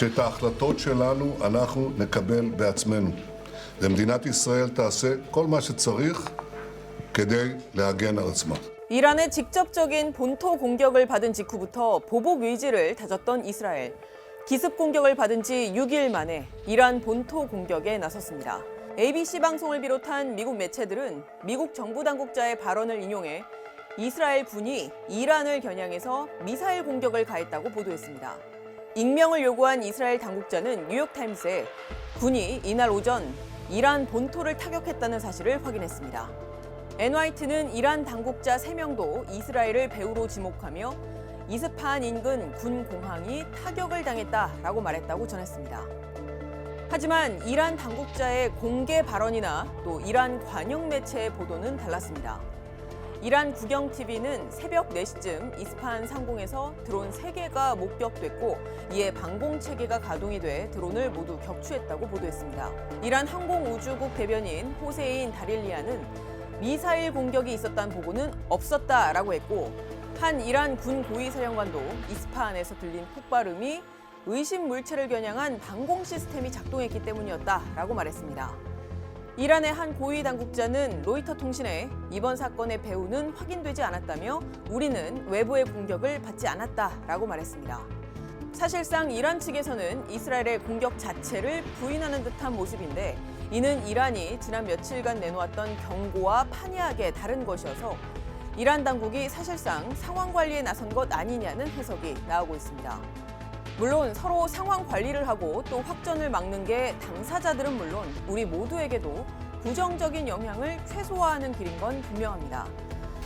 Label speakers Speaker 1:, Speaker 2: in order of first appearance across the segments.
Speaker 1: שאת ההחלטות שלנו אנחנו נקבל בעצמנו. ומדינת ישראל תעשה כל מה שצריך כדי להגן על עצמה.
Speaker 2: 이란의 직접적인 본토 공격을 받은 직후부터 보복 의지를 다졌던 이스라엘. 기습 공격을 받은 지 6일 만에 이란 본토 공격에 나섰습니다. ABC 방송을 비롯한 미국 매체들은 미국 정부 당국자의 발언을 인용해 이스라엘 군이 이란을 겨냥해서 미사일 공격을 가했다고 보도했습니다. 익명을 요구한 이스라엘 당국자는 뉴욕타임스에 군이 이날 오전 이란 본토를 타격했다는 사실을 확인했습니다. NYT는 이란 당국자 3명도 이스라엘을 배후로 지목하며 이스파한 인근 군 공항이 타격을 당했다라고 말했다고 전했습니다. 하지만 이란 당국자의 공개 발언이나 또 이란 관영 매체의 보도는 달랐습니다. 이란 국영TV는 새벽 4시쯤 이스파한 상공에서 드론 3개가 목격됐고 이에 방공체계가 가동이 돼 드론을 모두 격추했다고 보도했습니다. 이란 항공우주국 대변인 호세인 다릴리아는 미사일 공격이 있었다는 보고는 없었다라고 했고 한 이란 군 고위사령관도 이스파한에서 들린 폭발음이 의심 물체를 겨냥한 방공 시스템이 작동했기 때문이었다라고 말했습니다. 이란의 한 고위 당국자는 로이터 통신에 이번 사건의 배후는 확인되지 않았다며 우리는 외부의 공격을 받지 않았다라고 말했습니다. 사실상 이란 측에서는 이스라엘의 공격 자체를 부인하는 듯한 모습인데 이는 이란이 지난 며칠간 내놓았던 경고와 판이하게 다른 것이어서 이란 당국이 사실상 상황 관리에 나선 것 아니냐는 해석이 나오고 있습니다. 물론 서로 상황 관리를 하고 또 확전을 막는 게 당사자들은 물론 우리 모두에게도 부정적인 영향을 최소화하는 길인 건 분명합니다.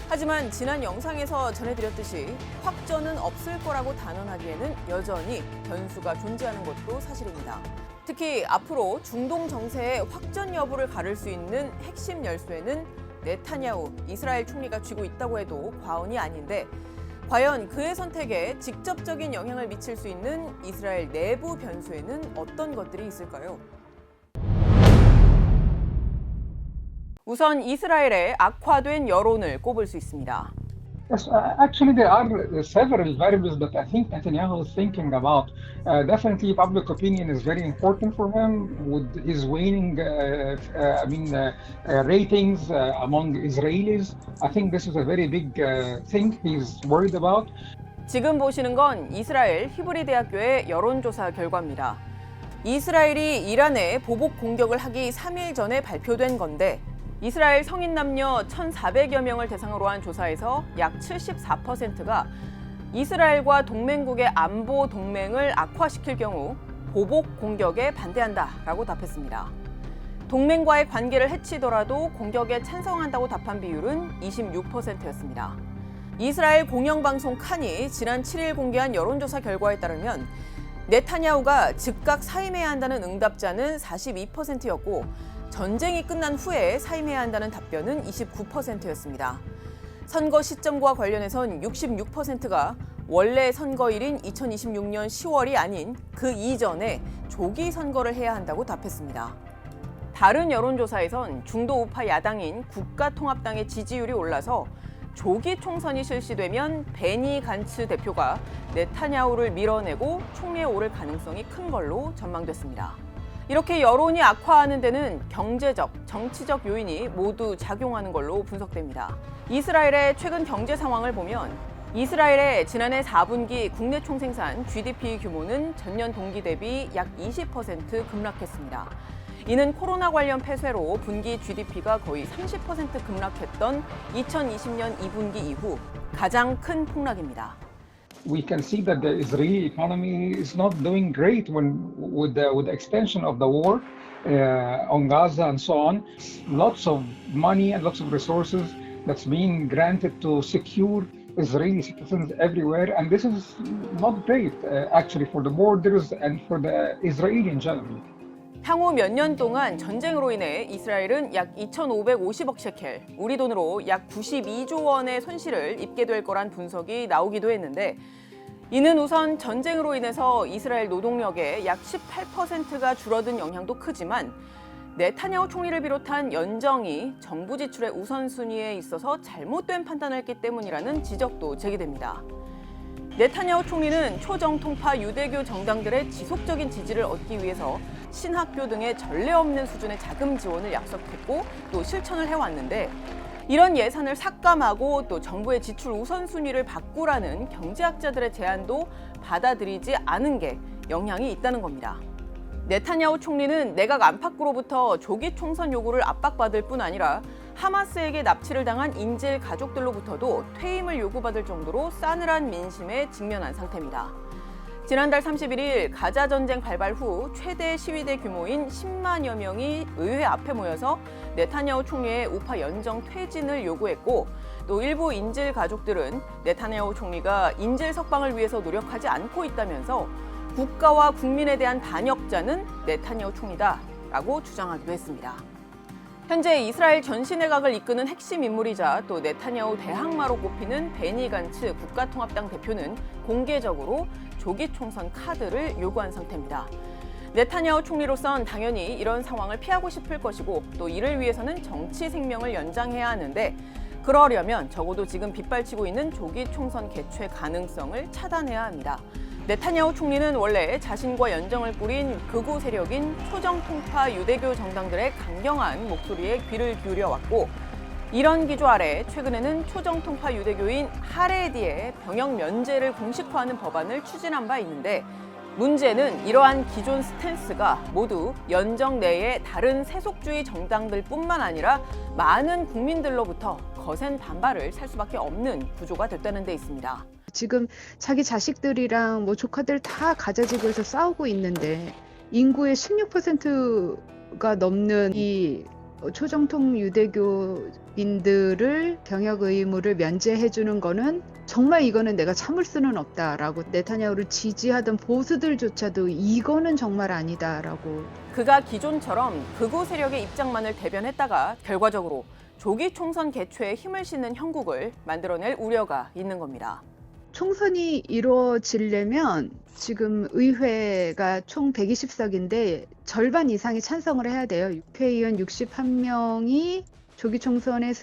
Speaker 2: 하지만 지난 영상에서 전해드렸듯이 확전은 없을 거라고 단언하기에는 여전히 변수가 존재하는 것도 사실입니다. 특히 앞으로 중동 정세의 확전 여부를 가를 수 있는 핵심 열쇠는 네타냐후 이스라엘 총리가 쥐고 있다고 해도 과언이 아닌데 과연 그의 선택에 직접적인 영향을 미칠 수 있는 이스라엘 내부 변수에는 어떤 것들이 있을까요? 우선 이스라엘의 악화된 여론을 꼽을 수 있습니다.
Speaker 3: Yes, actually, there are several variables that I think Netanyahu is thinking about. Definitely, public opinion is very important for him. With his waning, ratings among Israelis, I think this is a very big thing he's worried about.
Speaker 2: 지금 보시는 건 이스라엘 히브리 대학교의 여론조사 결과입니다. 이스라엘이 이란에 보복 공격을 하기 3일 전에 발표된 건데 이스라엘 성인 남녀 1,400여 명을 대상으로 한 조사에서 약 74%가 이스라엘과 동맹국의 안보 동맹을 악화시킬 경우 보복 공격에 반대한다라고 답했습니다. 동맹과의 관계를 해치더라도 공격에 찬성한다고 답한 비율은 26%였습니다. 이스라엘 공영방송 칸이 지난 7일 공개한 여론조사 결과에 따르면 네타냐후가 즉각 사임해야 한다는 응답자는 42%였고 전쟁이 끝난 후에 사임해야 한다는 답변은 29%였습니다. 선거 시점과 관련해선 66%가 원래 선거일인 2026년 10월이 아닌 그 이전에 조기 선거를 해야 한다고 답했습니다. 다른 여론조사에선 중도 우파 야당인 국가통합당의 지지율이 올라서 조기 총선이 실시되면 베니 간츠 대표가 네타냐후를 밀어내고 총리에 오를 가능성이 큰 걸로 전망됐습니다. 이렇게 여론이 악화하는 데는 경제적, 정치적 요인이 모두 작용하는 걸로 분석됩니다. 이스라엘의 최근 경제 상황을 보면 이스라엘의 지난해 4분기 국내 총생산 GDP 규모는 전년 동기 대비 약 20% 급락했습니다. 이는 코로나 관련 폐쇄로 분기 GDP가 거의 30% 급락했던 2020년 2분기 이후 가장 큰 폭락입니다.
Speaker 3: We can see that the Israeli economy is not doing great with the extension of the war on Gaza and so on. Lots of money and lots of resources that's being granted to secure Israeli citizens everywhere, and this is not great actually for the borders and for the Israeli in general.
Speaker 2: 향후 몇 년 동안 전쟁으로 인해 이스라엘은 약 2,550억 셰켈, 우리 돈으로 약 92조 원의 손실을 입게 될 거란 분석이 나오기도 했는데 이는 우선 전쟁으로 인해서 이스라엘 노동력의 약 18%가 줄어든 영향도 크지만 네타냐후 총리를 비롯한 연정이 정부 지출의 우선순위에 있어서 잘못된 판단을 했기 때문이라는 지적도 제기됩니다. 네타냐후 총리는 초정통파 유대교 정당들의 지속적인 지지를 얻기 위해서 신학교 등의 전례 없는 수준의 자금 지원을 약속했고 또 실천을 해왔는데 이런 예산을 삭감하고 또 정부의 지출 우선순위를 바꾸라는 경제학자들의 제안도 받아들이지 않은 게 영향이 있다는 겁니다. 네타냐후 총리는 내각 안팎으로부터 조기 총선 요구를 압박받을 뿐 아니라 하마스에게 납치를 당한 인질 가족들로부터도 퇴임을 요구받을 정도로 싸늘한 민심에 직면한 상태입니다. 지난달 31일 가자 전쟁 발발 후 최대 시위대 규모인 10만여 명이 의회 앞에 모여서 네타냐후 총리의 우파 연정 퇴진을 요구했고 또 일부 인질 가족들은 네타냐후 총리가 인질 석방을 위해서 노력하지 않고 있다면서 국가와 국민에 대한 반역자는 네타냐후 총리다라고 주장하기도 했습니다. 현재 이스라엘 전신내각을 이끄는 핵심 인물이자 또 네타냐후 대항마로 꼽히는 베니 간츠 국가통합당 대표는 공개적으로 조기 총선 카드를 요구한 상태입니다. 네타냐후 총리로선 당연히 이런 상황을 피하고 싶을 것이고 또 이를 위해서는 정치 생명을 연장해야 하는데 그러려면 적어도 지금 빗발치고 있는 조기 총선 개최 가능성을 차단해야 합니다. 네타냐후 총리는 원래 자신과 연정을 꾸린 극우 세력인 초정통파 유대교 정당들의 강경한 목소리에 귀를 기울여왔고 이런 기조 아래 최근에는 초정통파 유대교인 하레디의 병역 면제를 공식화하는 법안을 추진한 바 있는데 문제는 이러한 기존 스탠스가 모두 연정 내의 다른 세속주의 정당들뿐만 아니라 많은 국민들로부터 거센 반발을 살 수밖에 없는 구조가 됐다는 데 있습니다.
Speaker 4: 지금 자기 자식들이랑 뭐 조카들 다 가자 지구에서 싸우고 있는데 인구의 16%가 넘는 이 초정통 유대교인들을 병역 의무를 면제해 주는 거는 정말 이거는 내가 참을 수는 없다라고 네타냐후를 지지하던 보수들조차도 이거는 정말 아니다라고.
Speaker 2: 그가 기존처럼 극우 세력의 입장만을 대변했다가 결과적으로 조기 총선 개최에 힘을 싣는 형국을 만들어낼 우려가 있는 겁니다.
Speaker 4: 총선이 이루어지려면 지금 의회가 총 120석인데 절반 이상이 찬성을 해야 돼요. 국회의원 61명이 조기 총선에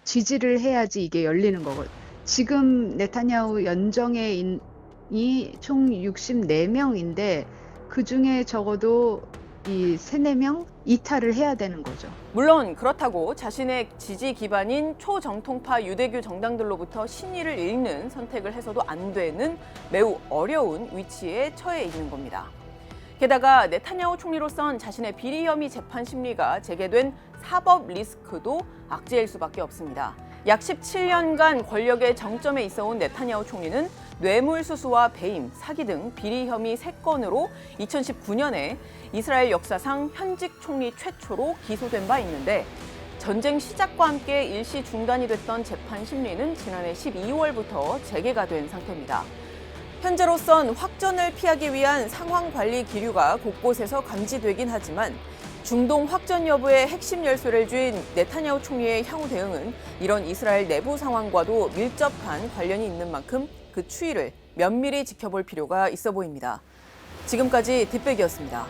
Speaker 4: 지지를 해야지 이게 열리는 거거든요. 지금 네타냐후 연정에 총 64명인데 그중에 적어도 이 3, 4명 이탈을 해야 되는 거죠.
Speaker 2: 물론 그렇다고 자신의 지지 기반인 초정통파 유대교 정당들로부터 신의를 읽는 선택을 해서도 안 되는 매우 어려운 위치에 처해 있는 겁니다. 게다가 네타냐후 총리로선 자신의 비리 혐의 재판 심리가 재개된 사법 리스크도 악재일 수밖에 없습니다. 약 17년간 권력의 정점에 있어온 네타냐후 총리는 뇌물수수와 배임, 사기 등 비리 혐의 3건으로 2019년에 이스라엘 역사상 현직 총리 최초로 기소된 바 있는데 전쟁 시작과 함께 일시 중단이 됐던 재판 심리는 지난해 12월부터 재개가 된 상태입니다. 현재로선 확전을 피하기 위한 상황 관리 기류가 곳곳에서 감지되긴 하지만 중동 확전 여부에 핵심 열쇠를 쥔 네타냐후 총리의 향후 대응은 이런 이스라엘 내부 상황과도 밀접한 관련이 있는 만큼 그 추이를 면밀히 지켜볼 필요가 있어 보입니다. 지금까지 뒷백이었습니다.